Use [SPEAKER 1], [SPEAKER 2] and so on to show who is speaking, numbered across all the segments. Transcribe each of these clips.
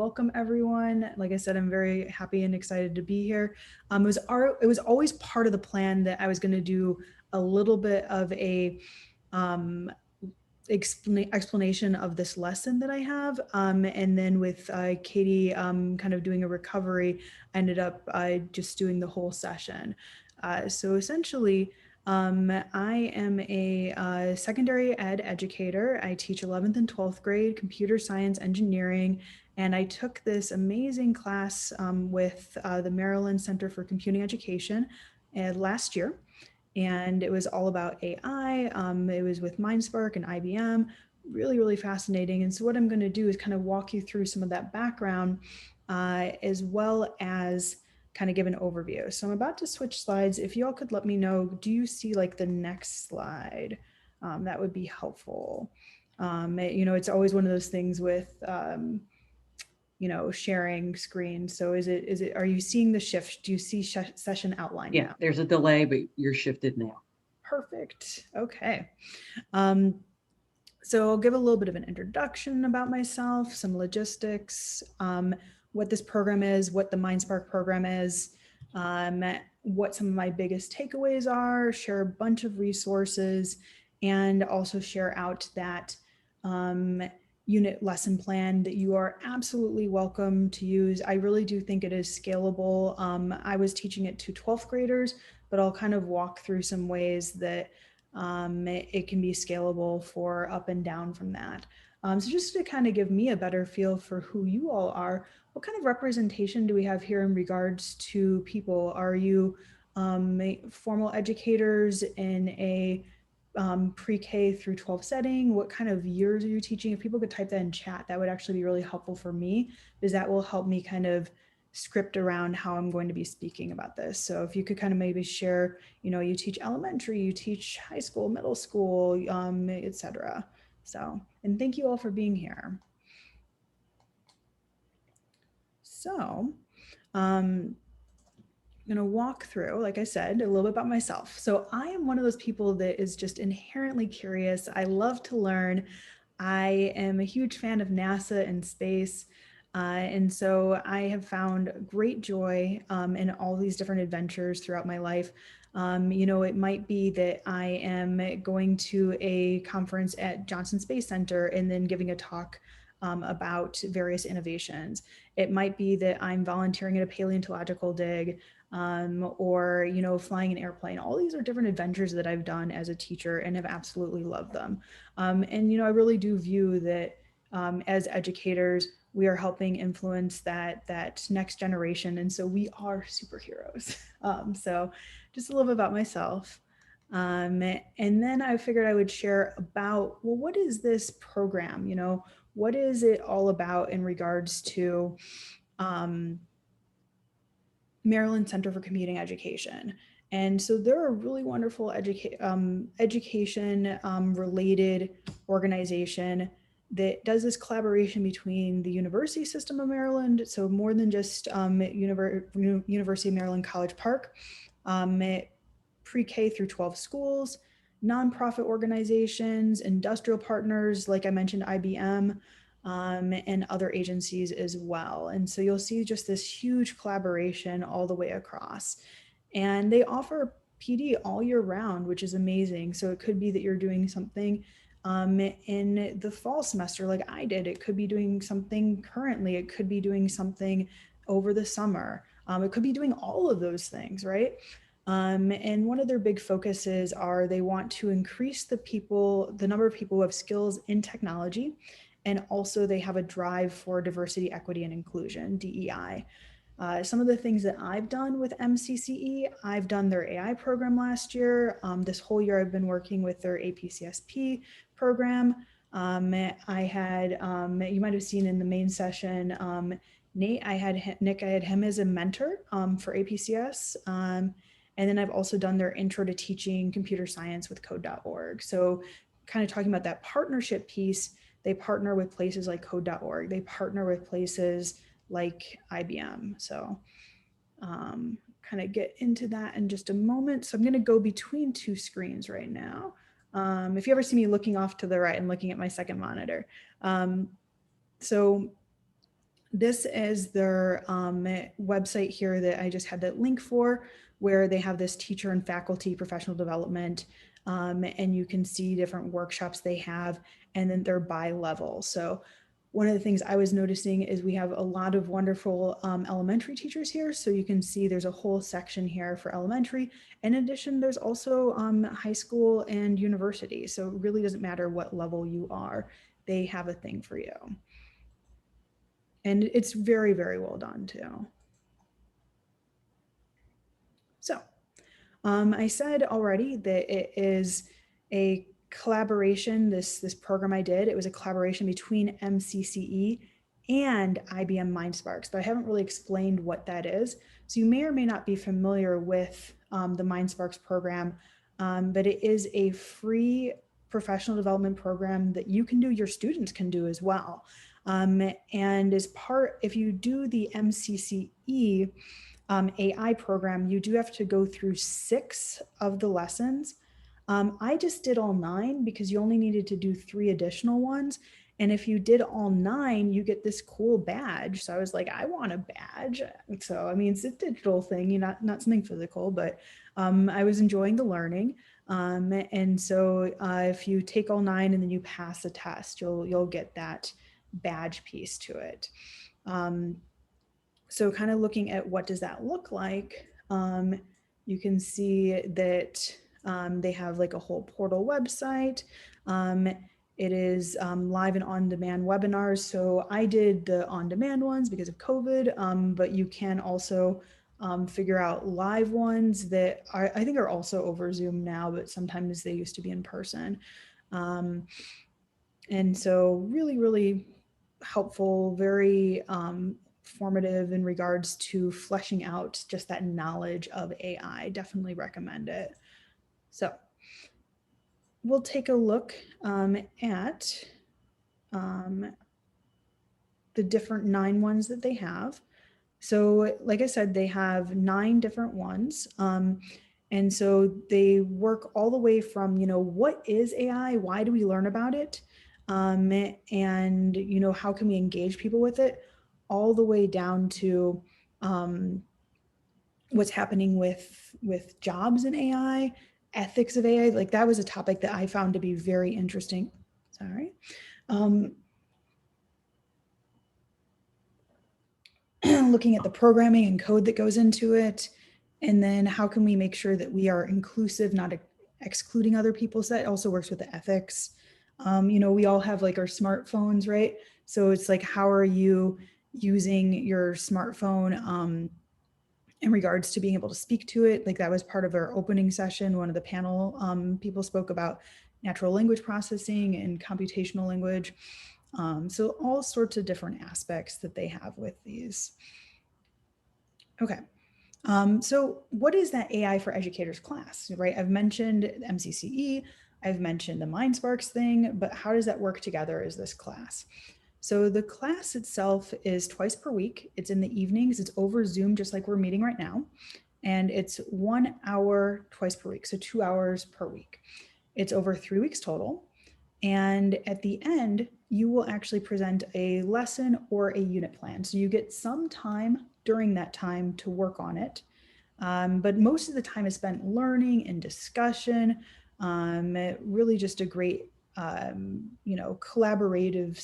[SPEAKER 1] Welcome everyone. Like I said, I'm very happy and excited to be here. It was always part of the plan that I was going to do a little bit of a um, explanation of this lesson that I have. And then with Katie kind of doing a recovery, I ended up just doing the whole session. So essentially, I am a secondary ed educator. I teach 11th and 12th grade computer science engineering, and I took this amazing class with the Maryland Center for Computing Education last year. And it was all about AI. It was with Mindspark and IBM, really, really fascinating. And so what I'm going to do is kind of walk you through some of that background as well as kind of give an overview. So I'm about to switch slides. If you all could let me know, do you see like the next slide? That would be helpful. It's always one of those things with sharing screens. So are you seeing the shift? Do you see session outline now?
[SPEAKER 2] There's a delay, but you're shifted now.
[SPEAKER 1] Perfect. Okay. So I'll give a little bit of an introduction about myself, some logistics, what this program is, what the Mindspark program is, what some of my biggest takeaways are, share a bunch of resources, and also share out that unit lesson plan that you are absolutely welcome to use. I really do think it is scalable. I was teaching it to 12th graders, but I'll kind of walk through some ways that it can be scalable for up and down from that. So just to kind of give me a better feel for who you all are, what kind of representation do we have here in regards to people? Are you formal educators in a pre-K through 12 setting? What kind of years are you teaching? If people could type that in chat, that would actually be really helpful for me, because that will help me kind of script around how I'm going to be speaking about this. So if you could kind of maybe share, you teach elementary, you teach high school, middle school, etc. So, and thank you all for being here. So, I'm going to walk through, like I said, a little bit about myself. So I am one of those people that is just inherently curious. I love to learn. I am a huge fan of NASA and space. And so I have found great joy in all these different adventures throughout my life. It might be that I am going to a conference at Johnson Space Center and then giving a talk about various innovations. It might be that I'm volunteering at a paleontological dig, or flying an airplane. All these are different adventures that I've done as a teacher and have absolutely loved them. And I really do view that as educators, we are helping influence that next generation, and so we are superheroes. So just a little bit about myself. And then I figured I would share about, well, what is this program? What is it all about in regards to Maryland Center for Computing Education? And so they're a really wonderful education related organization that does this collaboration between the University System of Maryland, so more than just University of Maryland College Park, pre-K through 12 schools, nonprofit organizations, industrial partners, like I mentioned, IBM, and other agencies as well. And so you'll see just this huge collaboration all the way across. And they offer PD all year round, which is amazing. So it could be that you're doing something in the fall semester like I did. It could be doing something currently. It could be doing something over the summer. It could be doing all of those things, right? And one of their big focuses are they want to increase the number of people who have skills in technology, and also they have a drive for diversity, equity, and inclusion, DEI. Some of the things that I've done with MCCE, I've done their AI program last year. This whole year I've been working with their APCSP program. I had, you might have seen in the main session, Nick, I had him as a mentor for APCS. And then I've also done their intro to teaching computer science with code.org. So kind of talking about that partnership piece, they partner with places like code.org. They partner with places like IBM. So kind of get into that in just a moment. So I'm going to go between two screens right now. If you ever see me looking off to the right and looking at my second monitor. So This is their website here that I just had that link for, where they have this teacher and faculty professional development, and you can see different workshops they have, and then they're by level. So one of the things I was noticing is we have a lot of wonderful elementary teachers here. So you can see there's a whole section here for elementary. In addition, there's also high school and university. So it really doesn't matter what level you are, they have a thing for you. And it's very, very well done too. So I said already that it is a collaboration. This program I did, it was a collaboration between MCCE and IBM Mindsparks, but I haven't really explained what that is. So you may or may not be familiar with the Mindsparks program, but it is a free professional development program that you can do, your students can do as well. And as part, if you do the MCCE AI program, you do have to go through 6 of the lessons. I just did all 9 because you only needed to do 3 additional ones. And if you did all 9, you get this cool badge. So I was like, I want a badge. So, I mean, it's a digital thing, not something physical, but I was enjoying the learning. And so if you take all 9 and then you pass the test, you'll get that badge piece to it. So kind of looking at what does that look like, you can see that they have like a whole portal website. It is live and on-demand webinars. So I did the on-demand ones because of COVID, but you can also figure out live ones that I think are also over Zoom now, but sometimes they used to be in person. And so really, really helpful, very formative in regards to fleshing out just that knowledge of AI. Definitely recommend it. So we'll take a look at the different 9 ones that they have. So like I said, they have 9 different ones. And so they work all the way from, what is AI? Why do we learn about it? And, how can we engage people with it? All the way down to what's happening with jobs in AI, ethics of AI. Like that was a topic that I found to be very interesting. Sorry. Looking at the programming and code that goes into it, and then how can we make sure that we are inclusive, not excluding other people. So that also works with the ethics. We all have like our smartphones, right? So it's like, how are you using your smartphone in regards to being able to speak to it? Like that was part of our opening session. One of the panel people spoke about natural language processing and computational language. So all sorts of different aspects that they have with these. Okay. So what is that AI for Educators class, right? I've mentioned MCCE, I've mentioned the Mindsparks thing, but how does that work together as this class? So the class itself is twice per week. It's in the evenings. It's over Zoom, just like we're meeting right now. And it's 1 hour twice per week, so 2 hours per week. It's over 3 weeks total. And at the end, you will actually present a lesson or a unit plan. So you get some time during that time to work on it. But most of the time is spent learning and discussion. Really just a great, collaborative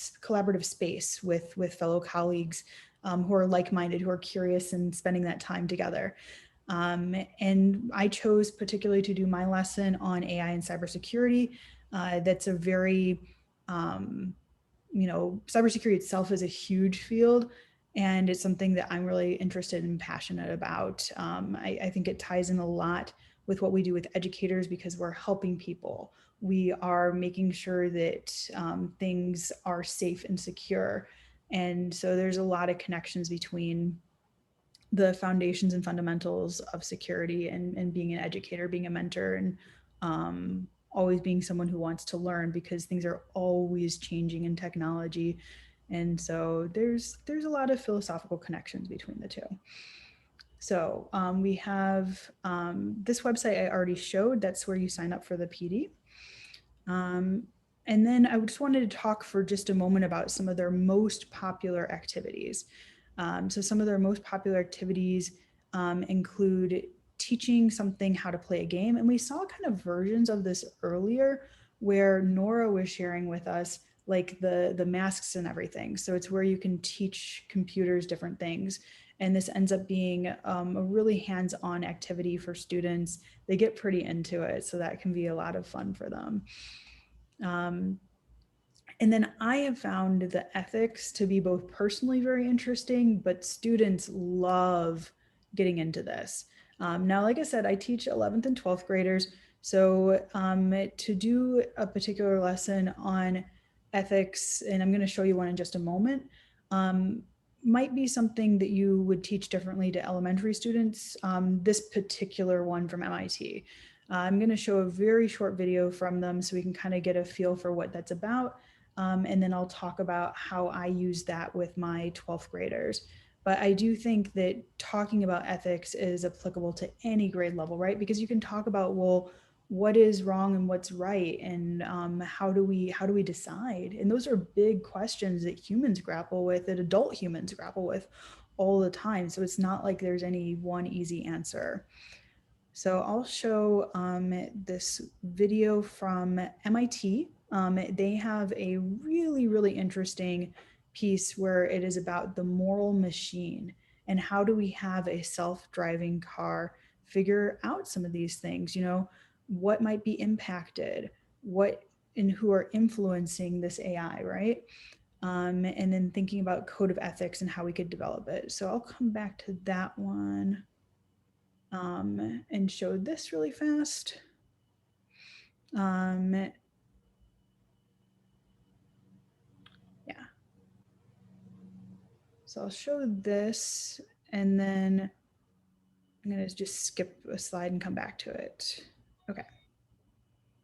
[SPEAKER 1] space with fellow colleagues who are like-minded, who are curious, and spending that time together. And I chose particularly to do my lesson on AI and cybersecurity. That's a very, cybersecurity itself is a huge field, and it's something that I'm really interested and passionate about. I think it ties in a lot with what we do with educators because we're helping people. We are making sure that things are safe and secure. And so there's a lot of connections between the foundations and fundamentals of security and being an educator, being a mentor, and always being someone who wants to learn because things are always changing in technology. And so there's a lot of philosophical connections between the two. So we have this website I already showed. That's where you sign up for the PD. And then I just wanted to talk for just a moment about some of their most popular activities. So some of their most popular activities include teaching something how to play a game. And we saw kind of versions of this earlier where Nora was sharing with us like the masks and everything. So it's where you can teach computers different things. And this ends up being a really hands-on activity for students. They get pretty into it, so that can be a lot of fun for them. Um, and then I have found the ethics to be both personally very interesting, but students love getting into this. Now, like I said, I teach 11th and 12th graders. So to do a particular lesson on ethics, and I'm going to show you one in just a moment, um, might be something that you would teach differently to elementary students. This particular one from MIT. I'm going to show a very short video from them so we can kind of get a feel for what that's about. And then I'll talk about how I use that with my 12th graders. But I do think that talking about ethics is applicable to any grade level, right? Because you can talk about, well, what is wrong and what's right, and how do we decide? And those are big questions that humans grapple with, that adult humans grapple with all the time. So it's not like there's any one easy answer. So I'll show this video from MIT. They have a really, really interesting piece where it is about the moral machine and how do we have a self-driving car figure out some of these things, what might be impacted, what and who are influencing this AI, right? And then thinking about code of ethics and how we could develop it. So I'll come back to that one and show this really fast. Yeah. So I'll show this, and then I'm going to just skip a slide and come back to it. Okay.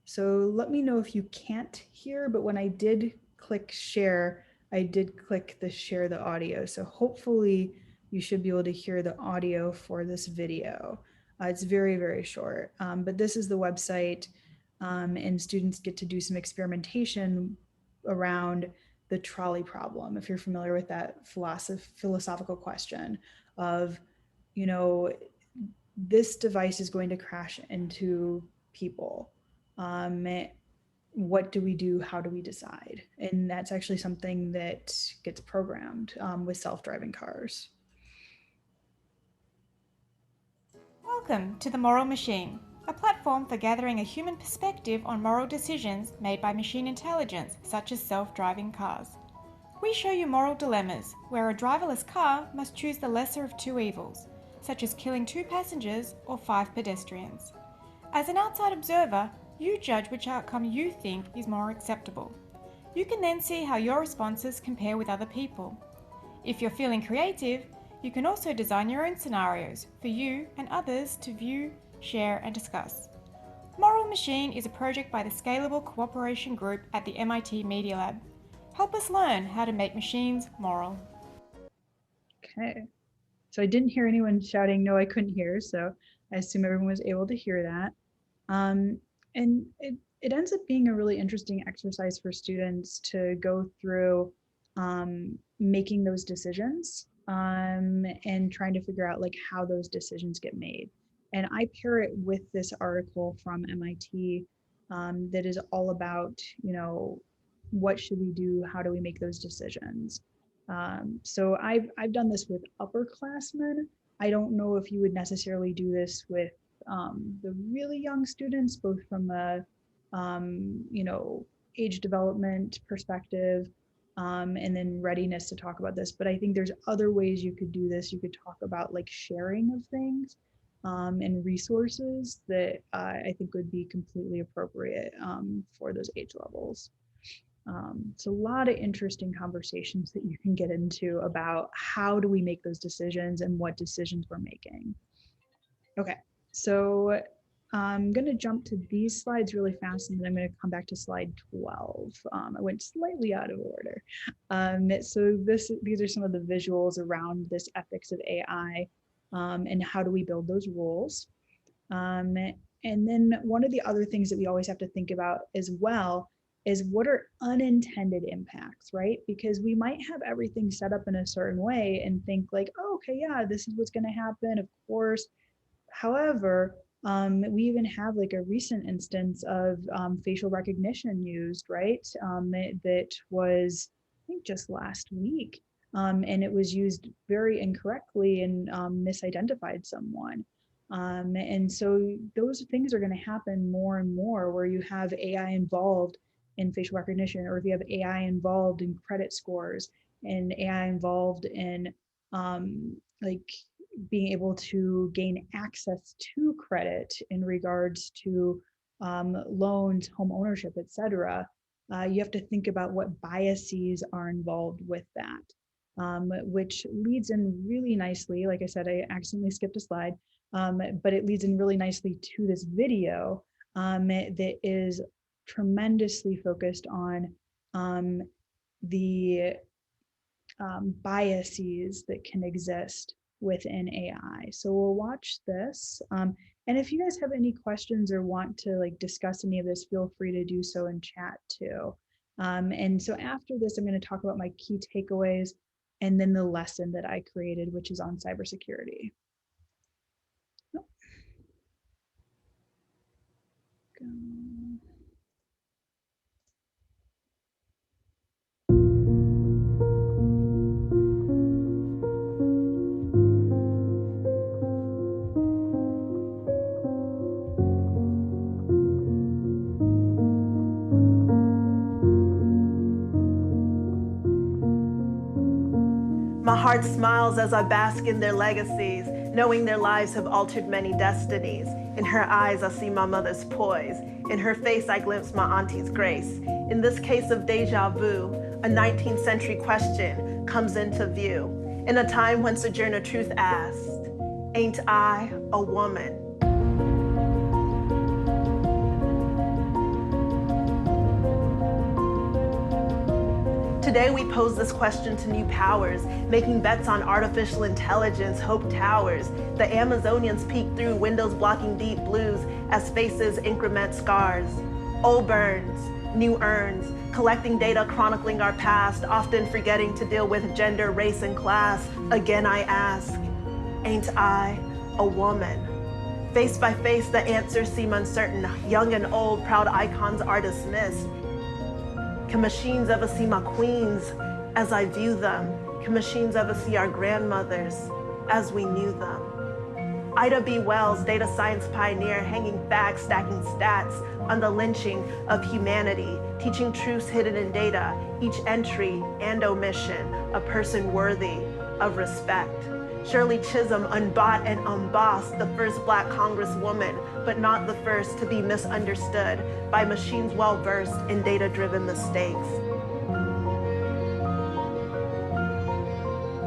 [SPEAKER 1] So let me know if you can't hear, but when I did click share, I did click the share the audio. So hopefully you should be able to hear the audio for this video. It's very, very short, but this is the website, and students get to do some experimentation around the trolley problem. If you're familiar with that philosophical question of, you know, this device is going to crash into people. Um, what do we do? How do we decide? And that's actually something that gets programmed with self-driving cars.
[SPEAKER 3] Welcome to The Moral Machine, a platform for gathering a human perspective on moral decisions made by machine intelligence, such as self-driving cars. We show you moral dilemmas, where a driverless car must choose the lesser of two evils, such as killing 2 passengers or 5 pedestrians. As an outside observer, you judge which outcome you think is more acceptable. You can then see how your responses compare with other people. If you're feeling creative, you can also design your own scenarios for you and others to view, share, and discuss. Moral Machine is a project by the Scalable Cooperation Group at the MIT Media Lab. Help us learn how to make machines moral.
[SPEAKER 1] Okay. So I didn't hear anyone shouting, no, I couldn't hear. So I assume everyone was able to hear that. And it ends up being a really interesting exercise for students to go through making those decisions and trying to figure out like how those decisions get made. And I pair it with this article from MIT that is all about, what should we do? How do we make those decisions? So I've done this with upperclassmen. I don't know if you would necessarily do this with the really young students, both from a age development perspective, and then readiness to talk about this. But I think there's other ways you could do this. You could talk about like sharing of things and resources that I think would be completely appropriate for those age levels. So a lot of interesting conversations that you can get into about how do we make those decisions and what decisions we're making. Okay, so I'm going to jump to these slides really fast, and then I'm going to come back to slide 12. I went slightly out of order. So these are some of the visuals around this ethics of AI and how do we build those rules. And then one of the other things that we always have to think about as well is what are unintended impacts, right? Because we might have everything set up in a certain way and think like, oh, okay, yeah, this is what's going to happen, of course. However, we even have like a recent instance of facial recognition used, right? That was, I think, just last week. And it was used very incorrectly and misidentified someone. And so those things are going to happen more and more where you have AI involved in facial recognition, or if you have AI involved in credit scores and AI involved in like being able to gain access to credit in regards to loans, home ownership, et cetera, you have to think about what biases are involved with that, which leads in really nicely. Like I said, I accidentally skipped a slide, but it leads in really nicely to this video that is tremendously focused on the biases that can exist within AI. So we'll watch this. And if you guys have any questions or want to like discuss any of this, feel free to do so in chat too. And so after this, I'm going to talk about my key takeaways and then the lesson that I created, which is on cybersecurity. Oh. Go.
[SPEAKER 4] My heart smiles as I bask in their legacies, knowing their lives have altered many destinies. In her eyes, I see my mother's poise. In her face, I glimpse my auntie's grace. In this case of deja vu, a 19th century question comes into view. In a time when Sojourner Truth asked, "Ain't I a woman?" Today we pose this question to new powers, making bets on artificial intelligence, hope towers. The Amazonians peek through windows blocking deep blues as faces increment scars. Old burns, new urns, collecting data chronicling our past, often forgetting to deal with gender, race, and class. Again I ask, ain't I a woman? Face by face, the answers seem uncertain. Young and old, proud icons are dismissed. Can machines ever see my queens as I view them? Can machines ever see our grandmothers as we knew them? Ida B. Wells, data science pioneer, hanging facts, stacking stats on the lynching of humanity, teaching truths hidden in data, each entry and omission, a person worthy of respect. Shirley Chisholm, unbought and unbossed, the first Black Congresswoman, but not the first to be misunderstood by machines well-versed in data-driven mistakes.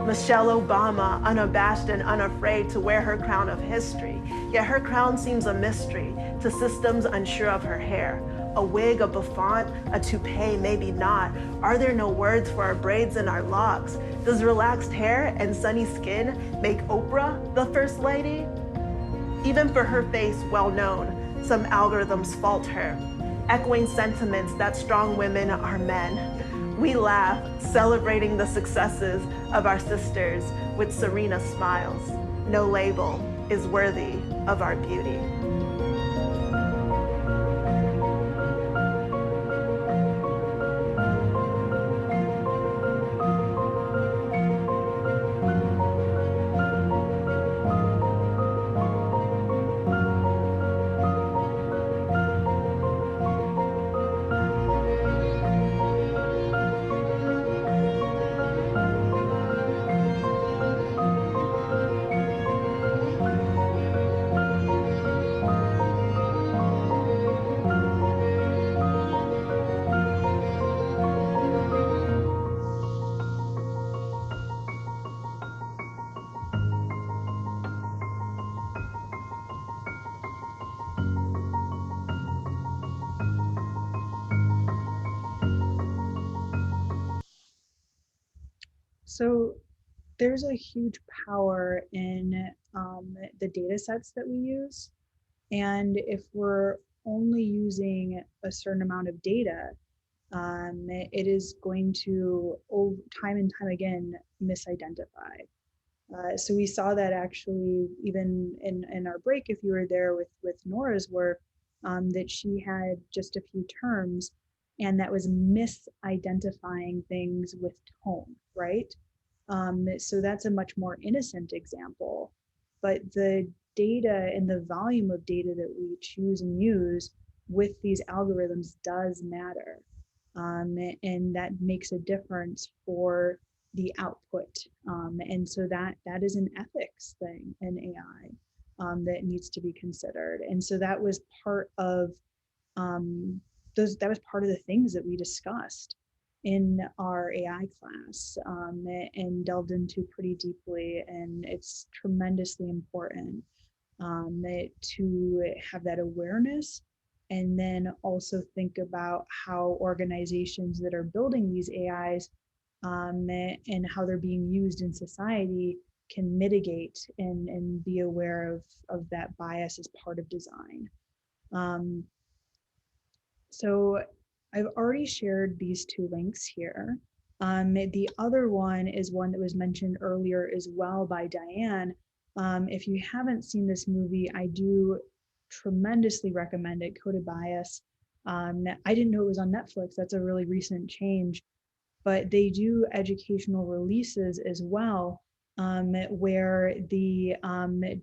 [SPEAKER 4] Michelle Obama, unabashed and unafraid to wear her crown of history, yet her crown seems a mystery to systems unsure of her hair. A wig, a bouffant, a toupee, maybe not. Are there no words for our braids and our locks? Does relaxed hair and sunny skin make Oprah the first lady? Even for her face well known, some algorithms fault her, echoing sentiments that strong women are men. We laugh, celebrating the successes of our sisters with serena smiles. No label is worthy of our beauty.
[SPEAKER 1] So there's a huge power in the data sets that we use. And if we're only using a certain amount of data, it is going to, time and time again, misidentify. So we saw that actually even in our break, if you were there with Nora's work, that she had just a few terms, and that was misidentifying things with tone, right? So that's a much more innocent example. But the data and the volume of data that we choose and use with these algorithms does matter. And that makes a difference for the output. And so that is an ethics thing in AI, that needs to be considered. And so that was part of that was part of the things that we discussed in our AI class, and delved into pretty deeply. And it's tremendously important, to have that awareness, and then also think about how organizations that are building these AIs, and how they're being used in society, can mitigate and be aware of that bias as part of design. Um, so I've already shared these two links here. The other one is one that was mentioned earlier as well by Diane. If you haven't seen this movie, I do tremendously recommend it, Coded Bias. I didn't know it was on Netflix. That's a really recent change, but they do educational releases as well, where the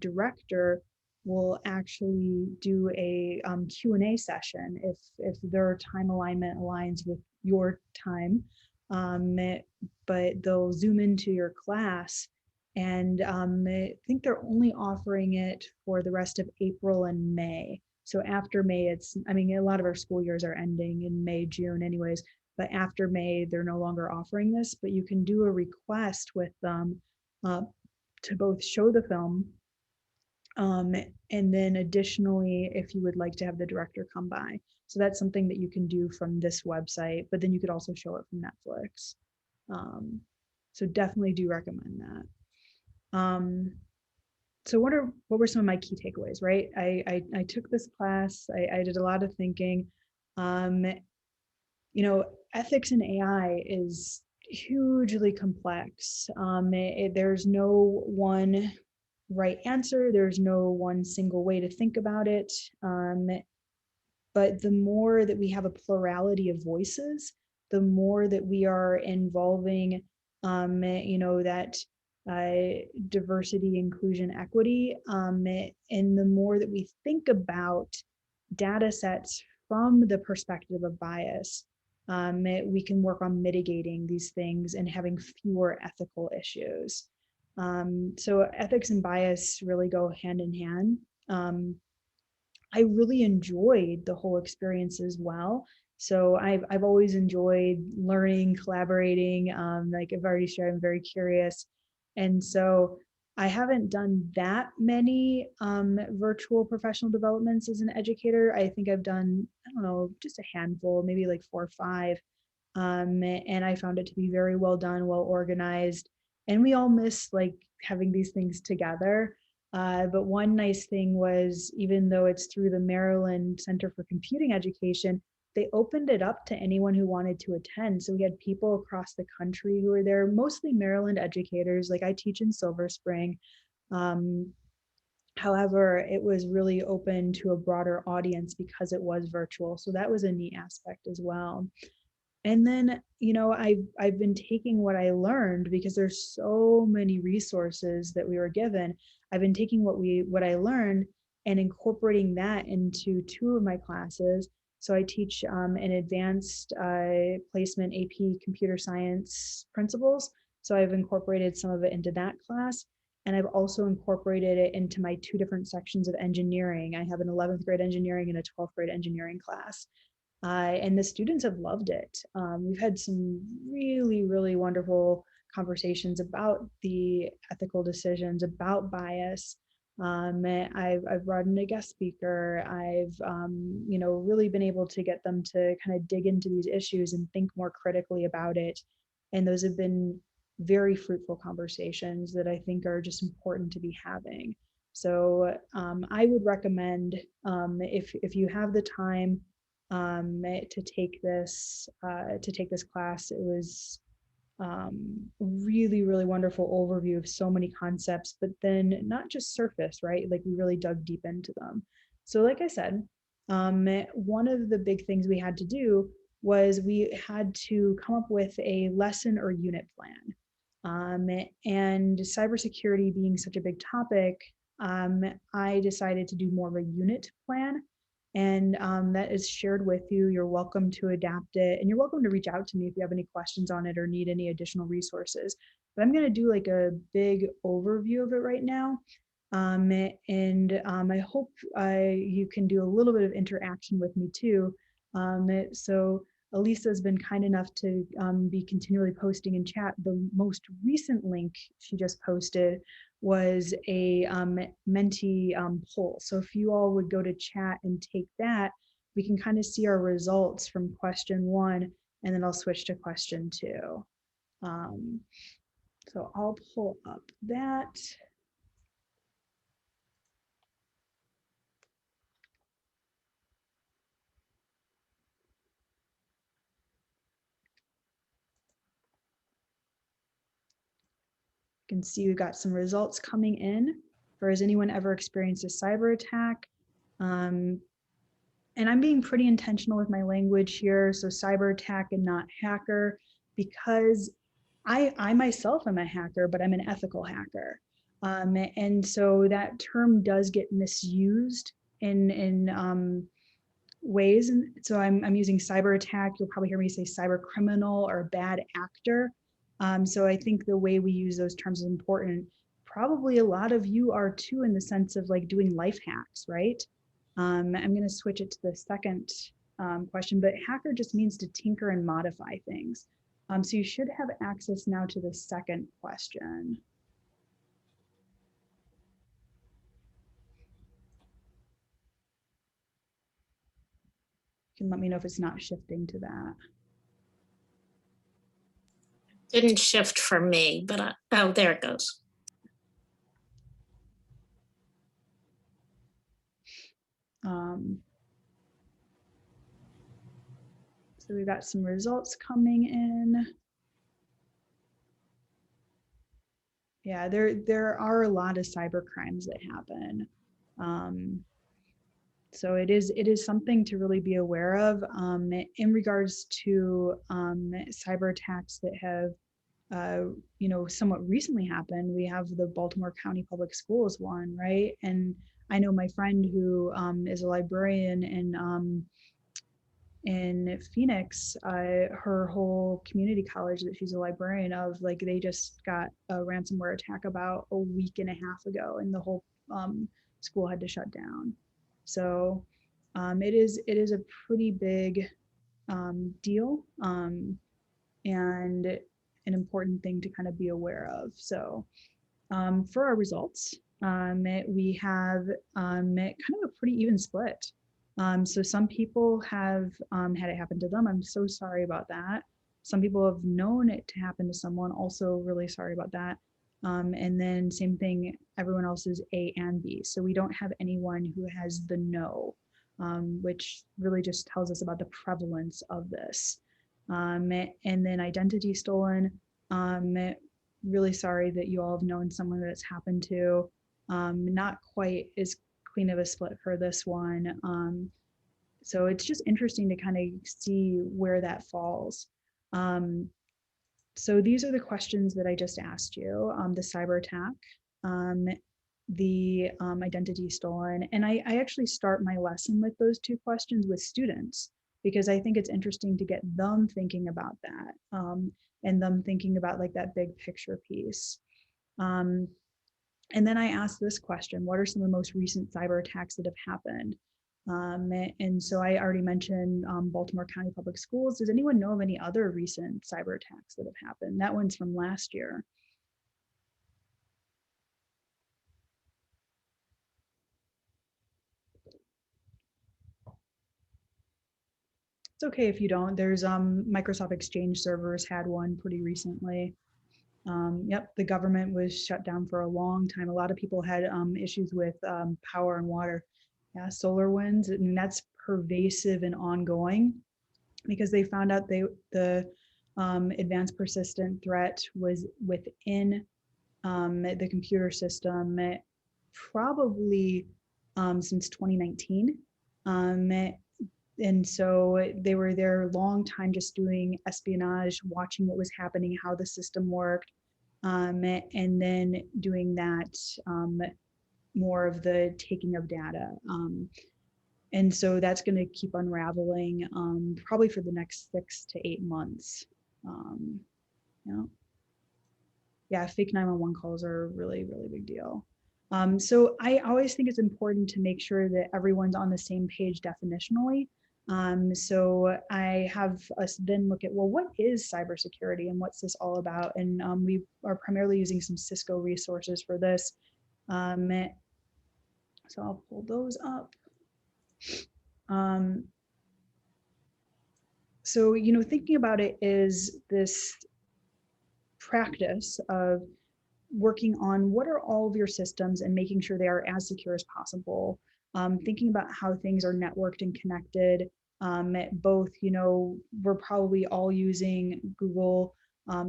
[SPEAKER 1] director will actually do a Q&A session if their time alignment aligns with your time. But they'll zoom into your class, and I think they're only offering it for the rest of April and May. So after May, I mean, a lot of our school years are ending in May, June anyways, but after May, they're no longer offering this, but you can do a request with them, to both show the film, and then additionally, if you would like to have the director come by. So that's something that you can do from this website, but then you could also show it from Netflix. So definitely do recommend that. So what were some of my key takeaways, right? I took this class, I did a lot of thinking. Ethics in AI is hugely complex. There's no one right answer. There's no one single way to think about it. But the more that we have a plurality of voices, the more that we are involving, that diversity, inclusion, equity, and the more that we think about data sets from the perspective of bias, we can work on mitigating these things and having fewer ethical issues. So ethics and bias really go hand in hand. I really enjoyed the whole experience as well. So I've always enjoyed learning, collaborating. Like I've already shared, I'm very curious, and so I haven't done that many virtual professional developments as an educator. I think I've done, I don't know, just a handful, maybe like 4 or 5. And I found it to be very well done, well organized, and we all miss like having these things together. But one nice thing was, even though it's through the Maryland Center for Computing Education, they opened it up to anyone who wanted to attend. So we had people across the country who were there, mostly Maryland educators. Like I teach in Silver Spring. However, it was really open to a broader audience because it was virtual. So that was a neat aspect as well. And then, I've been taking what I learned, because there's so many resources that we were given. I've been taking what I learned and incorporating that into 2 of my classes. So I teach an advanced placement AP computer science principles. So I've incorporated some of it into that class. And I've also incorporated it into my 2 different sections of engineering. I have an 11th grade engineering and a 12th grade engineering class. And the students have loved it. We've had some really, really wonderful conversations about the ethical decisions, about bias. I've brought in a guest speaker. I've really been able to get them to kind of dig into these issues and think more critically about it. And those have been very fruitful conversations that I think are just important to be having. So I would recommend, if you have the time, to take this class. It was really, really wonderful overview of so many concepts, but then not just surface, right? Like we really dug deep into them. So like I said, one of the big things we had to do was we had to come up with a lesson or unit plan. And cybersecurity being such a big topic, I decided to do more of a unit plan. And that is shared with you. You're welcome to adapt it. And you're welcome to reach out to me if you have any questions on it or need any additional resources. But I'm going to do like a big overview of it right now. I hope you can do a little bit of interaction with me too. So Elisa has been kind enough to be continually posting in chat. The most recent link she just posted was a Menti poll. So if you all would go to chat and take that, we can kind of see our results from question 1, and then I'll switch to question 2. So I'll pull up that. You can see we've got some results coming in for has anyone ever experienced a cyber attack? And I'm being pretty intentional with my language here. So cyber attack and not hacker, because I myself am a hacker, but I'm an ethical hacker. And so that term does get misused in ways. And so I'm using cyber attack. You'll probably hear me say cyber criminal or bad actor. So I think the way we use those terms is important. Probably a lot of you are too, in the sense of like doing life hacks, right? I'm going to switch it to the second question, but hacker just means to tinker and modify things. So you should have access now to the second question. You can let me know if it's not shifting to that.
[SPEAKER 5] Didn't shift for me, but oh, there it goes.
[SPEAKER 1] So we've got some results coming in. Yeah, there are a lot of cyber crimes that happen. So it is something to really be aware of in regards to cyber attacks that have somewhat recently happened. We have the Baltimore County Public Schools one, right? And I know my friend who is a librarian in Phoenix, her whole community college that she's a librarian of, like they just got a ransomware attack about a week and a half ago, and the whole school had to shut down. So it is a pretty big deal and an important thing to kind of be aware of. So for our results, we have kind of a pretty even split. So some people have had it happen to them. I'm so sorry about that. Some people have known it to happen to someone. Also really sorry about that. And then same thing, everyone else is A and B. So we don't have anyone who has the no, which really just tells us about the prevalence of this. And then identity stolen. Really sorry that you all have known someone that it's happened to. Not quite as clean of a split for this one. So it's just interesting to kind of see where that falls. So these are the questions that I just asked you, the cyber attack, the identity stolen. And I actually start my lesson with those 2 questions with students, because I think it's interesting to get them thinking about that and them thinking about like that big picture piece. And then I asked this question: what are some of the most recent cyber attacks that have happened? And so I already mentioned Baltimore County Public Schools. Does anyone know of any other recent cyber attacks that have happened? That one's from last year. It's okay if you don't. There's Microsoft Exchange servers had one pretty recently. Yep, the government was shut down for a long time. A lot of people had issues with power and water. Yeah, SolarWinds, and that's pervasive and ongoing because they found out the advanced persistent threat was within the computer system probably since 2019. And so they were there a long time just doing espionage, watching what was happening, how the system worked, and then doing that more of the taking of data. And so that's going to keep unraveling probably for the next 6 to 8 months. Yeah. Yeah, fake 911 calls are a really, really big deal. So I always think it's important to make sure that everyone's on the same page definitionally. So I have us then look at, well, what is cybersecurity and what's this all about? And we are primarily using some Cisco resources for this. So I'll pull those up. So, thinking about it is this practice of working on what are all of your systems and making sure they are as secure as possible. Thinking about how things are networked and connected. Both, we're probably all using Google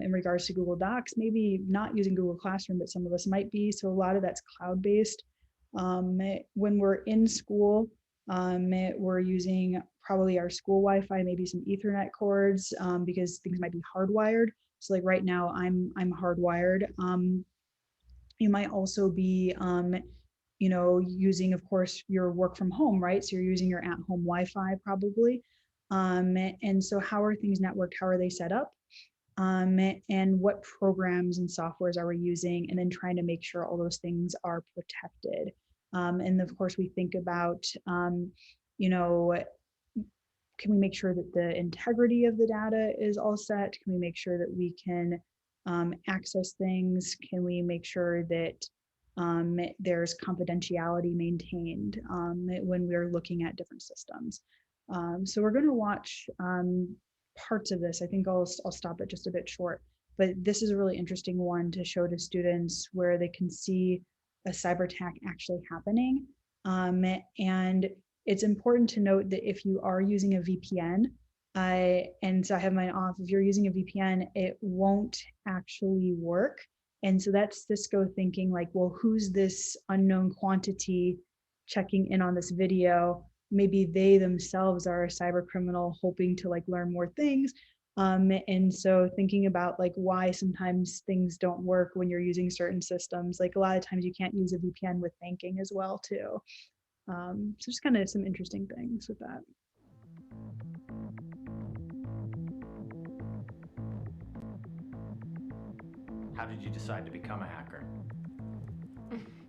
[SPEAKER 1] in regards to Google Docs, maybe not using Google Classroom, but some of us might be. So a lot of that's cloud-based. When we're in school, we're using probably our school Wi-Fi, maybe some Ethernet cords because things might be hardwired. So like right now, I'm hardwired. You might also be, using, of course, your work from home, right? So you're using your at-home Wi-Fi probably. And so how are things networked? How are they set up? And what programs and softwares are we using? And then trying to make sure all those things are protected. And of course, we think about, can we make sure that the integrity of the data is all set? Can we make sure that we can access things? Can we make sure that there's confidentiality maintained when we're looking at different systems? So we're going to watch parts of this. I think I'll stop it just a bit short, but this is a really interesting one to show to students where they can see a cyber attack actually happening. And it's important to note that if you are using a VPN, and so I have mine off, if you're using a VPN, it won't actually work. And so that's Cisco thinking like, well, who's this unknown quantity checking in on this video? Maybe they themselves are a cyber criminal hoping to like learn more things. And so thinking about like why sometimes things don't work when you're using certain systems, like a lot of times you can't use a VPN with banking as well too. So just kind of some interesting things with that.
[SPEAKER 6] How did you decide to become a hacker?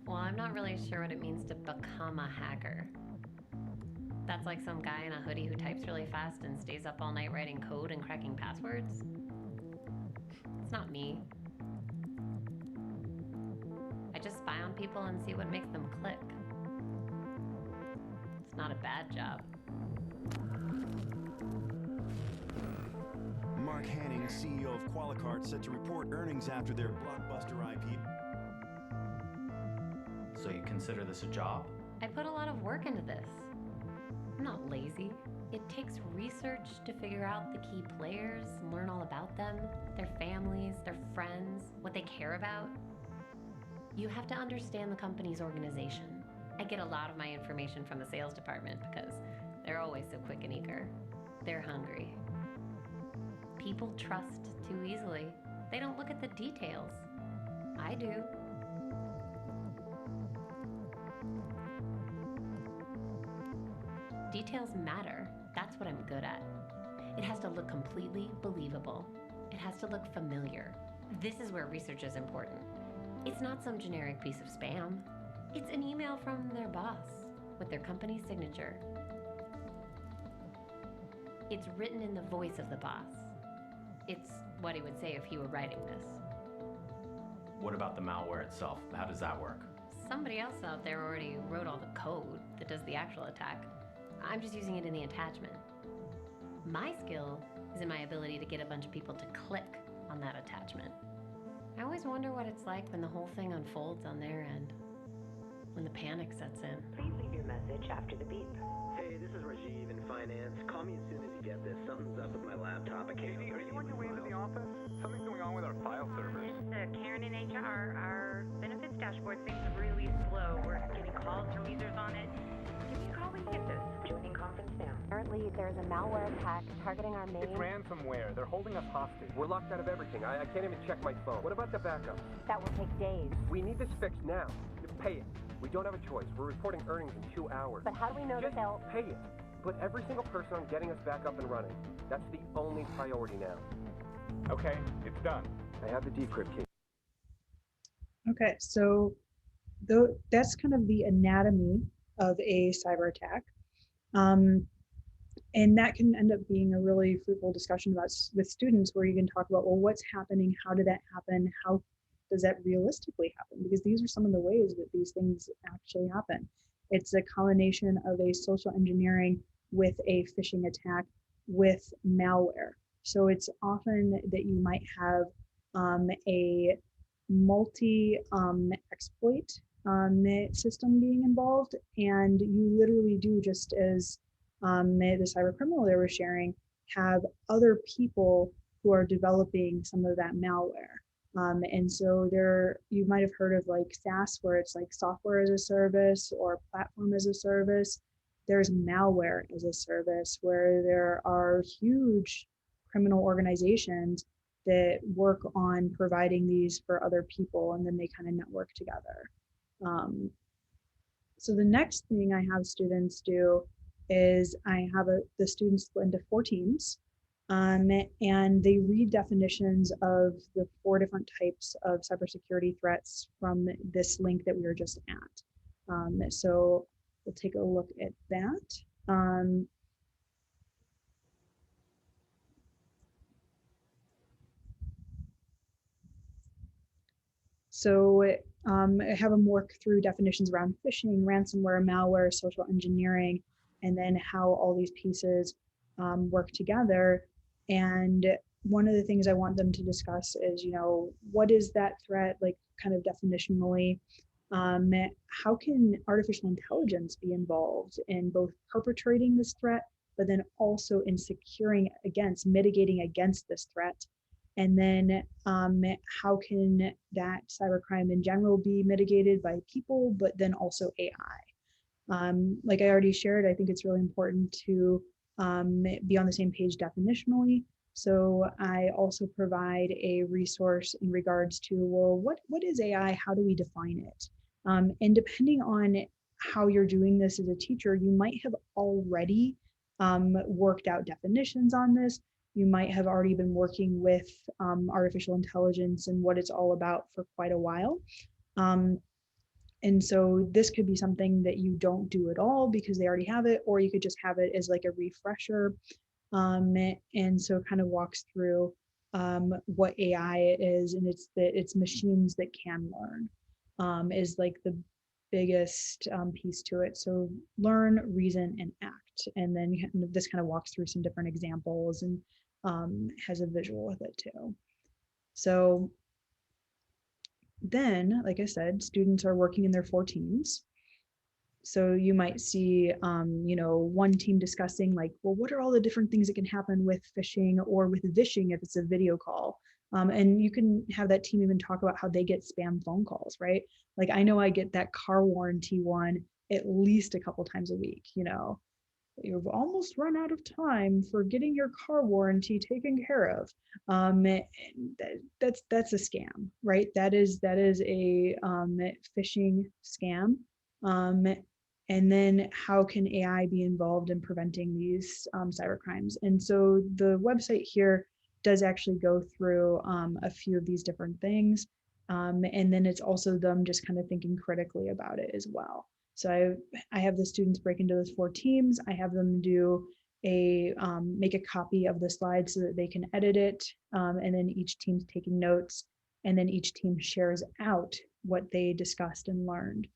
[SPEAKER 7] Well, I'm not really sure what it means to become a hacker. That's like some guy in a hoodie who types really fast and stays up all night writing code and cracking passwords. It's not me. I just spy on people and see what makes them click. It's not a bad job.
[SPEAKER 8] Mark Hanning, CEO of Qualicart, set to report earnings after their blockbuster IPO.
[SPEAKER 6] So you consider this a job?
[SPEAKER 7] I put a lot of work into this. I'm not lazy. It takes research to figure out the key players, learn all about them, their families, their friends, what they care about. You have to understand the company's organization. I get a lot of my information from the sales department because they're always so quick and eager. They're hungry. People trust too easily. They don't look at the details. I do. Details matter. That's what I'm good at. It has to look completely believable. It has to look familiar. This is where research is important. It's not some generic piece of spam. It's an email from their boss with their company's signature. It's written in the voice of the boss. It's what he would say if he were writing this.
[SPEAKER 6] What about the malware itself? How does that work?
[SPEAKER 7] Somebody else out there already wrote all the code that does the actual attack. I'm just using it in the attachment. My skill is in my ability to get a bunch of people to click on that attachment. I always wonder what it's like when the whole thing unfolds on their end. when the panic sets in.
[SPEAKER 9] Please leave your message after the beep.
[SPEAKER 10] Hey, this is Rajiv in finance. Call me as soon as you get this. Something's up with my laptop. I can't.
[SPEAKER 11] Katie, are you on your way into the office? Something's going on with our file servers.
[SPEAKER 9] It's Karen in HR. Our benefits dashboard seems really slow. We're getting calls from users on it. Give me a call when you get this. Joining conference now.
[SPEAKER 12] Apparently, there's a malware attack targeting our main...
[SPEAKER 11] It's ransomware. They're holding us hostage.
[SPEAKER 13] We're locked out of everything. I can't even check my phone. What about the backup?
[SPEAKER 12] That will take days.
[SPEAKER 13] We need this fixed now. Pay it. We don't have a choice. We're reporting earnings in 2 hours.
[SPEAKER 12] But how do we know that they'll...
[SPEAKER 13] pay it. Put every single person on getting us back up and running. That's the only priority now.
[SPEAKER 11] Okay, it's done.
[SPEAKER 13] I have the decrypt key.
[SPEAKER 1] Okay, so that's kind of the anatomy of a cyber attack. And that can end up being a really fruitful discussion with students where you can talk about, well, what's happening? How did that happen? How does that realistically happen? Because these are some of the ways that these things actually happen. It's a combination of a social engineering with a phishing attack with malware. So it's often that you might have a multi-exploit system being involved, and you literally do, just as the cyber criminal they were sharing, have other people who are developing some of that malware. And so you might have heard of like SaaS, where it's like software as a service or platform as a service. There's malware as a service, where there are huge criminal organizations that work on providing these for other people, and then they kind of network together. So the next thing I have students do is I have the students split into 4 teams. And they read definitions of the 4 different types of cybersecurity threats from this link that we were just at. So we'll take a look at that. So I have them work through definitions around phishing, ransomware, malware, social engineering, and then how all these pieces work together. And one of the things I want them to discuss is, what is that threat, like kind of definitionally? How can artificial intelligence be involved in both perpetrating this threat, but then also in mitigating against this threat? And then how can that cybercrime in general be mitigated by people, but then also AI? Like I already shared, I think it's really important to be on the same page definitionally. So I also provide a resource in regards to, well, what is AI? How do we define it? And depending on how you're doing this as a teacher, you might have already worked out definitions on this. You might have already been working with artificial intelligence and what it's all about for quite a while. And so this could be something that you don't do at all because they already have it, or you could just have it as like a refresher. And so it kind of walks through what AI is, and it's machines that can learn is like the biggest piece to it. So learn, reason, and act. And then this kind of walks through some different examples and has a visual with it too. So then, like I said, students are working in their 4 teams. So you might see, one team discussing like, well, what are all the different things that can happen with phishing or with vishing if it's a video call? And you can have that team even talk about how they get spam phone calls, right? Like I know I get that car warranty one at least a couple times a week. You've almost run out of time for getting your car warranty taken care of. That's a scam, right? That is a phishing scam. And then how can AI be involved in preventing these cyber crimes? And so the website here does actually go through a few of these different things. And then it's also them just kind of thinking critically about it as well. So I have the students break into those 4 teams. I have them do make a copy of the slides so that they can edit it. And then each team's taking notes, and then each team shares out what they discussed and learned.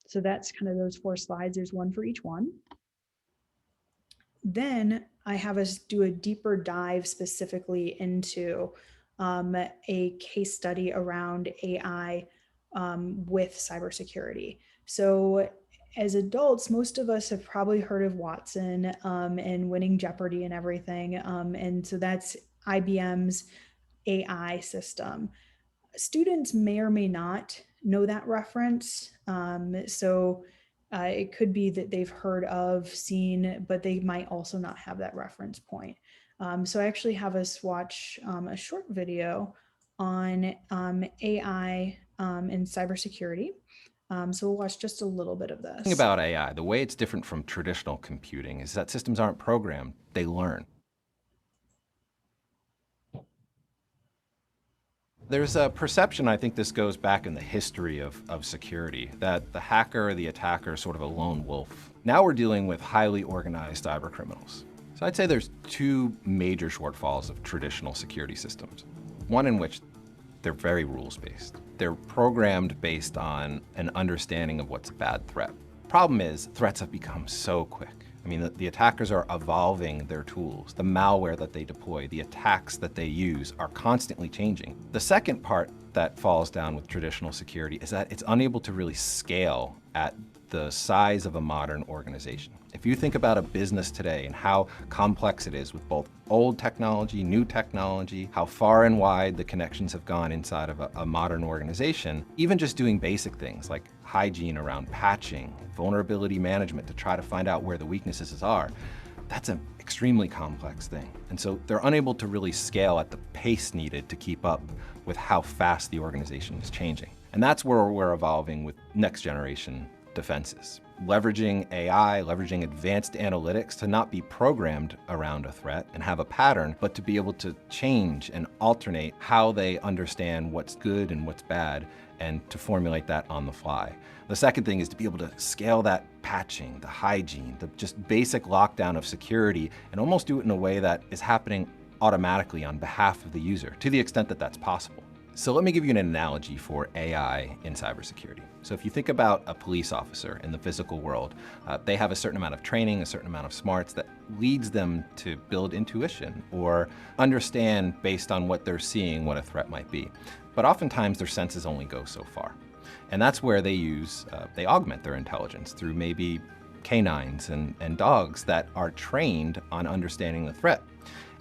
[SPEAKER 1] So that's kind of those 4 slides. There's one for each one. Then I have us do a deeper dive specifically into a case study around AI with cybersecurity. So as adults, most of us have probably heard of Watson and winning Jeopardy and everything. And so that's IBM's AI system. Students may or may not know that reference. So it could be that they've heard of, seen, but they might also not have that reference point. So I actually have us watch a short video on AI and cybersecurity. So we'll watch just a little bit of this.
[SPEAKER 14] The thing about AI, the way it's different from traditional computing is that systems aren't programmed, they learn. There's a perception, I think this goes back in the history of security, that the hacker or the attacker is sort of a lone wolf. Now we're dealing with highly organized cyber criminals. So I'd say there's two major shortfalls of traditional security systems. One in which they're very rules-based. They're programmed based on an understanding of what's a bad threat. Problem is, threats have become so quick. I mean, the attackers are evolving their tools. The malware that they deploy, the attacks that they use are constantly changing. The second part that falls down with traditional security is that it's unable to really scale at the size of a modern organization. If you think about a business today and how complex it is with both old technology, new technology, how far and wide the connections have gone inside of a modern organization, even just doing basic things like hygiene around patching, vulnerability management to try to find out where the weaknesses are, that's an extremely complex thing. And so they're unable to really scale at the pace needed to keep up with how fast the organization is changing. And that's where we're evolving with next generation defenses. Leveraging AI, leveraging advanced analytics to not be programmed around a threat and have a pattern, but to be able to change and alternate how they understand what's good and what's bad and to formulate that on the fly. The second thing is to be able to scale that patching, the hygiene, the just basic lockdown of security and almost do it in a way that is happening automatically on behalf of the user, to the extent that that's possible. So let me give you an analogy for AI in cybersecurity. So if you think about a police officer in the physical world, they have a certain amount of training, a certain amount of smarts that leads them to build intuition or understand based on what they're seeing what a threat might be. But oftentimes their senses only go so far. And that's where they augment their intelligence through maybe canines and dogs that are trained on understanding the threat.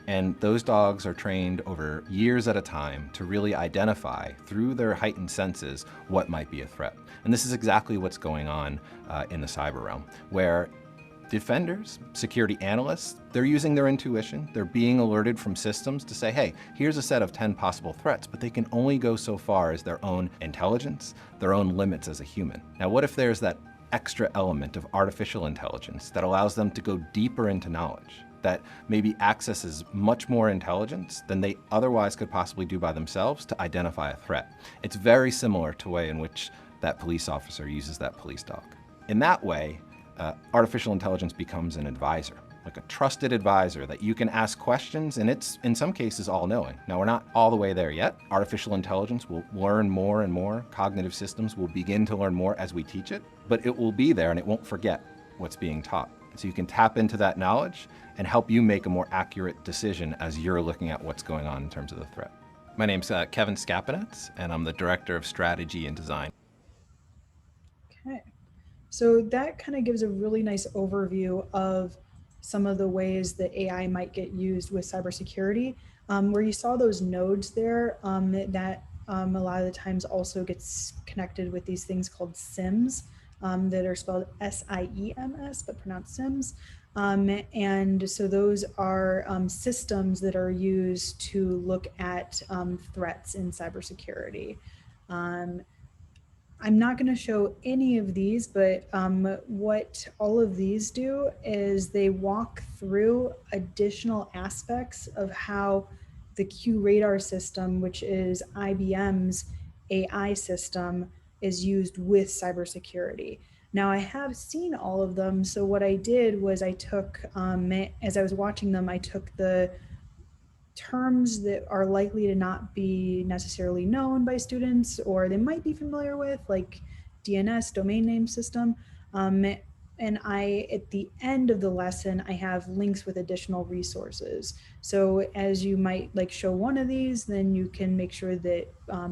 [SPEAKER 14] And those dogs are trained over years at a time to really identify through their heightened senses what might be a threat. And this is exactly what's going on in the cyber realm, where defenders, security analysts, they're using their intuition. They're being alerted from systems to say, hey, here's a set of 10 possible threats, but they can only go so far as their own intelligence, their own limits as a human. Now, what if there's that extra element of artificial intelligence that allows them to go deeper into knowledge, that maybe accesses much more intelligence than they otherwise could possibly do by themselves to identify a threat? It's very similar to the way in which that police officer uses that police dog. In that way, artificial intelligence becomes an advisor, like a trusted advisor that you can ask questions, and it's in some cases all-knowing. Now, we're not all the way there yet. Artificial intelligence will learn more and more. Cognitive systems will begin to learn more as we teach it, but it will be there and it won't forget what's being taught. So you can tap into that knowledge and help you make a more accurate decision as you're looking at what's going on in terms of the threat. My name's Kevin Skapanets, and I'm the Director of Strategy and Design.
[SPEAKER 1] Okay. So that kind of gives a really nice overview of some of the ways that AI might get used with cybersecurity. Where you saw those nodes there, that a lot of the times also gets connected with these things called SIMs that are spelled SIEMS, but pronounced SIMs. And so those are systems that are used to look at threats in cybersecurity. I'm not going to show any of these, but what all of these do is they walk through additional aspects of how the QRadar system, which is IBM's AI system, is used with cybersecurity. Now, I have seen all of them. So what I did was I took, as I was watching them, I took the terms that are likely to not be necessarily known by students or they might be familiar with, like DNS, domain name system, and at the end of the lesson, I have links with additional resources. So as you might like show one of these, then you can make sure that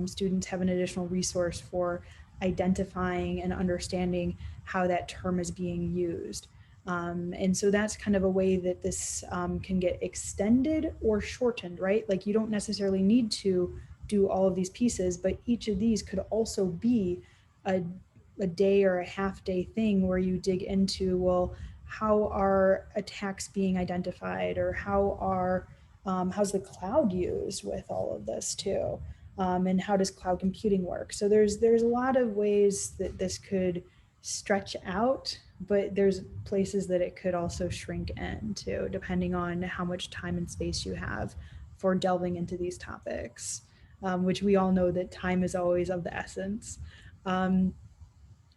[SPEAKER 1] students have an additional resource for identifying and understanding how that term is being used. And so that's kind of a way that this can get extended or shortened, right? Like you don't necessarily need to do all of these pieces, but each of these could also be a day or a half day thing where you dig into, well, how are attacks being identified, or how's the cloud used with all of this too, and how does cloud computing work? So there's a lot of ways that this could stretch out, but there's places that it could also shrink in too, depending on how much time and space you have for delving into these topics, which we all know that time is always of the essence.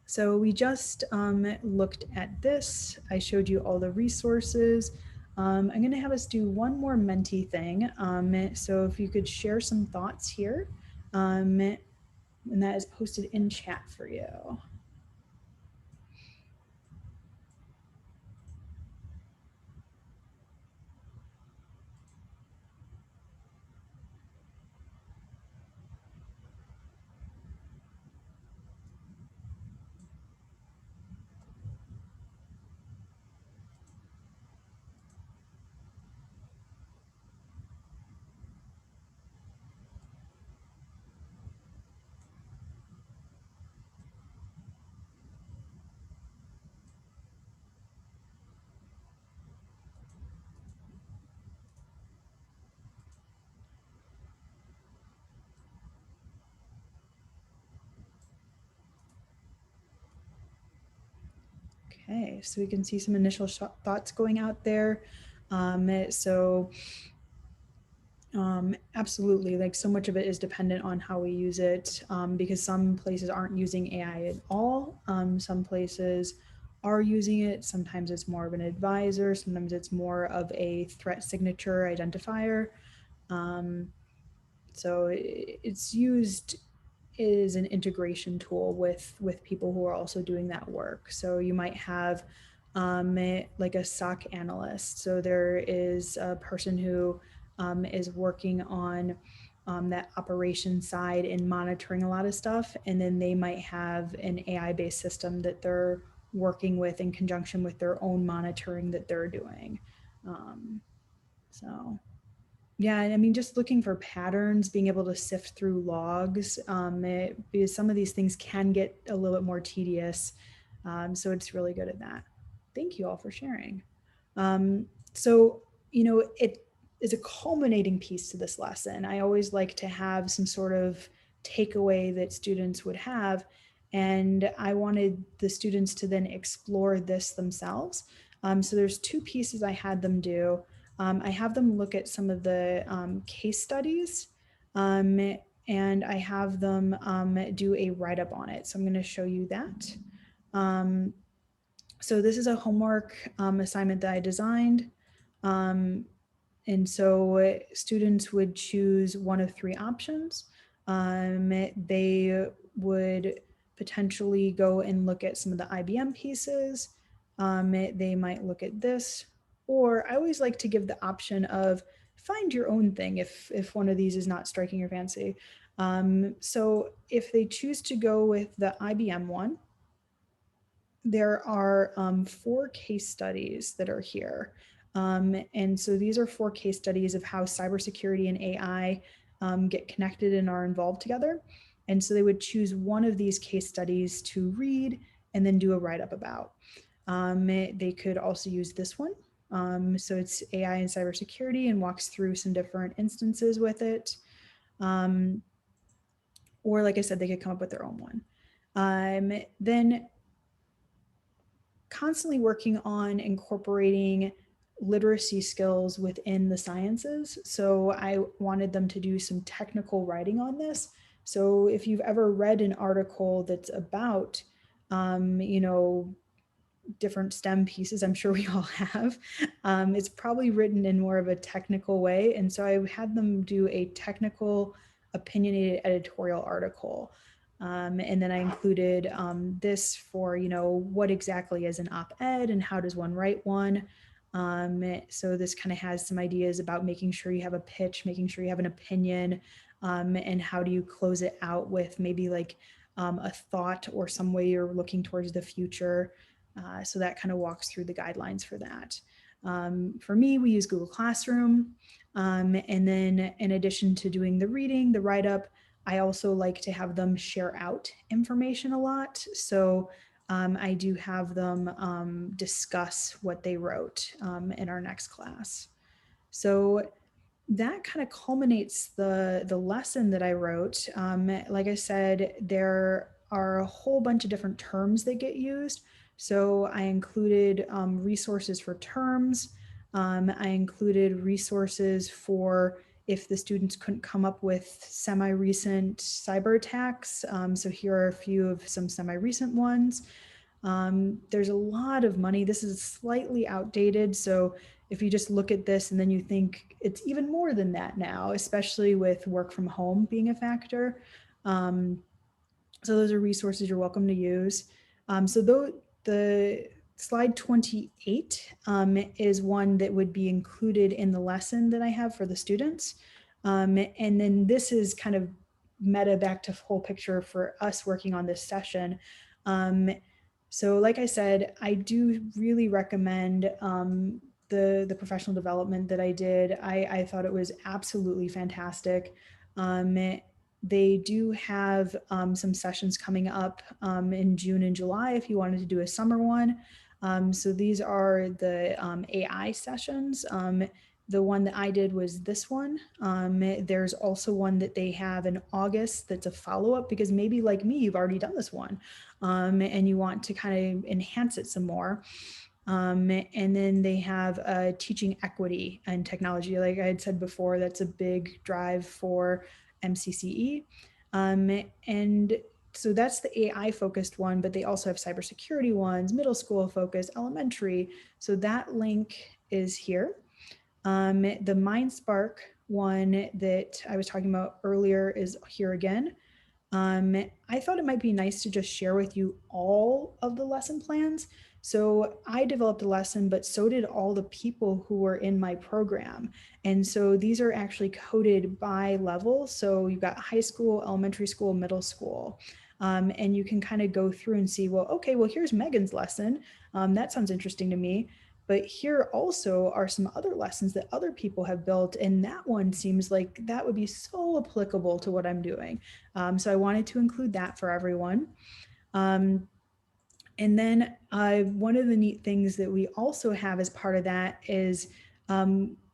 [SPEAKER 1] So we just looked at this. I showed you all the resources. I'm going to have us do one more Menti thing. So if you could share some thoughts here, and that is posted in chat for you. Okay, so we can see some initial thoughts going out there. Absolutely, like so much of it is dependent on how we use it, because some places aren't using AI at all. Some places are using it. Sometimes it's more of an advisor. Sometimes it's more of a threat signature identifier. So it's used is an integration tool with people who are also doing that work. So you might have like a SOC analyst. So there is a person who is working on that operation side and monitoring a lot of stuff, and then they might have an AI-based system that they're working with in conjunction with their own monitoring that they're doing. So yeah, I mean, just looking for patterns, being able to sift through logs, because some of these things can get a little bit more tedious. So it's really good at that. Thank you all for sharing. So, it is a culminating piece to this lesson. I always like to have some sort of takeaway that students would have. And I wanted the students to then explore this themselves. So there's two pieces I had them do. I have them look at some of the case studies, and I have them do a write-up on it. So I'm going to show you that. So this is a homework assignment that I designed. And so students would choose one of three options. They would potentially go and look at some of the IBM pieces. They might look at this, or I always like to give the option of find your own thing if one of these is not striking your fancy. So if they choose to go with the IBM one, there are 4 case studies that are here. And so these are 4 case studies of how cybersecurity and AI get connected and are involved together. And so they would choose one of these case studies to read and then do a write-up about. They could also use this one. So it's AI and cybersecurity and walks through some different instances with it. Or like I said, they could come up with their own one. Then constantly working on incorporating literacy skills within the sciences. So I wanted them to do some technical writing on this. So if you've ever read an article that's about, different STEM pieces, I'm sure we all have, it's probably written in more of a technical way. And so I had them do a technical opinionated editorial article. And then I included this for, what exactly is an op-ed and how does one write one? So this kind of has some ideas about making sure you have a pitch, making sure you have an opinion, and how do you close it out with maybe like a thought or some way you're looking towards the future. So that kind of walks through the guidelines for that. For me, we use Google Classroom. And then in addition to doing the reading, the write-up, I also like to have them share out information a lot. So I do have them discuss what they wrote in our next class. So that kind of culminates the lesson that I wrote. Like I said, there are a whole bunch of different terms that get used. So I included resources for terms. I included resources for if the students couldn't come up with semi-recent cyber attacks. So here are a few of some semi-recent ones. There's a lot of money. This is slightly outdated. So if you just look at this and then you think it's even more than that now, especially with work from home being a factor. So those are resources you're welcome to use. So the slide 28 is one that would be included in the lesson that I have for the students. And then this is kind of meta back to whole picture for us working on this session. So like I said, I do really recommend the professional development that I did. I thought it was absolutely fantastic. They do have some sessions coming up in June and July if you wanted to do a summer one. So these are the AI sessions. The one that I did was this one. There's also one that they have in August that's a follow-up because maybe like me, you've already done this one and you want to kind of enhance it some more. And then they have teaching equity and technology. Like I had said before, that's a big drive for MCCE. And so that's the AI focused one, but they also have cybersecurity ones, middle school focused, elementary. So that link is here. The Mindspark one that I was talking about earlier is here again. I thought it might be nice to just share with you all of the lesson plans. So I developed a lesson, but so did all the people who were in my program. And so these are actually coded by level. So you've got high school, elementary school, middle school. And you can kind of go through and see, well, okay, well, here's Megan's lesson. That sounds interesting to me. But here also are some other lessons that other people have built. And that one seems like that would be so applicable to what I'm doing. So I wanted to include that for everyone. And then one of the neat things that we also have as part of that is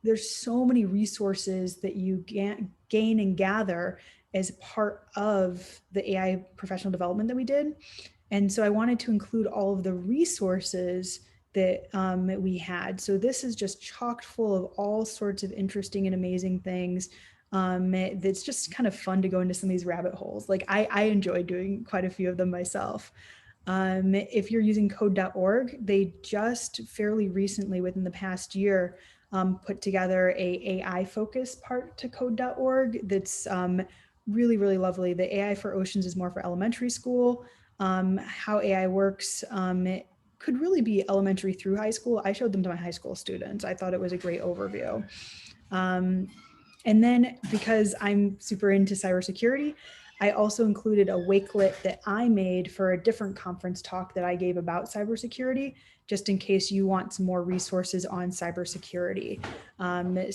[SPEAKER 1] there's so many resources that you gain and gather as part of the AI professional development that we did. And so I wanted to include all of the resources that we had. So this is just chock full of all sorts of interesting and amazing things. That's just kind of fun to go into some of these rabbit holes. Like I enjoy doing quite a few of them myself. If you're using code.org, they just fairly recently within the past year put together a AI focused part to code.org that's really, really lovely. The AI for Oceans is more for elementary school. How AI works, it could really be elementary through high school. I showed them to my high school students. I thought it was a great overview. And then because I'm super into cybersecurity, I also included a wakelet that I made for a different conference talk that I gave about cybersecurity, just in case you want some more resources on cybersecurity.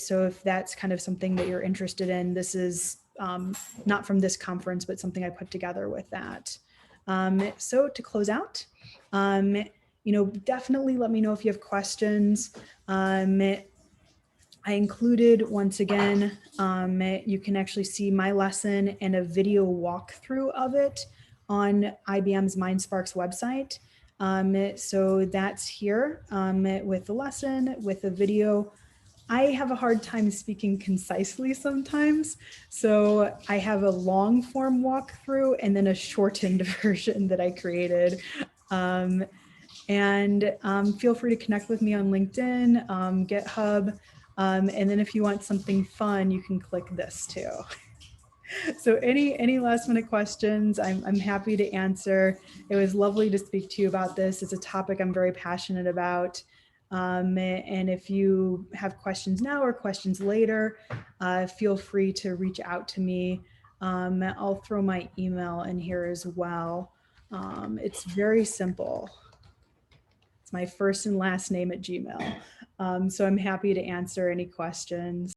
[SPEAKER 1] So if that's kind of something that you're interested in, this is not from this conference, but something I put together with that. So to close out, definitely let me know if you have questions. I included, once again, you can actually see my lesson and a video walkthrough of it on IBM's Mindspark's website. So that's here with the lesson, with the video. I have a hard time speaking concisely sometimes. So I have a long form walkthrough and then a shortened version that I created. And feel free to connect with me on LinkedIn, GitHub. And then if you want something fun, you can click this too. So any last minute questions, I'm happy to answer. It was lovely to speak to you about this. It's a topic I'm very passionate about. And if you have questions now or questions later, feel free to reach out to me. I'll throw my email in here as well. It's very simple. It's my first and last name at Gmail. So I'm happy to answer any questions.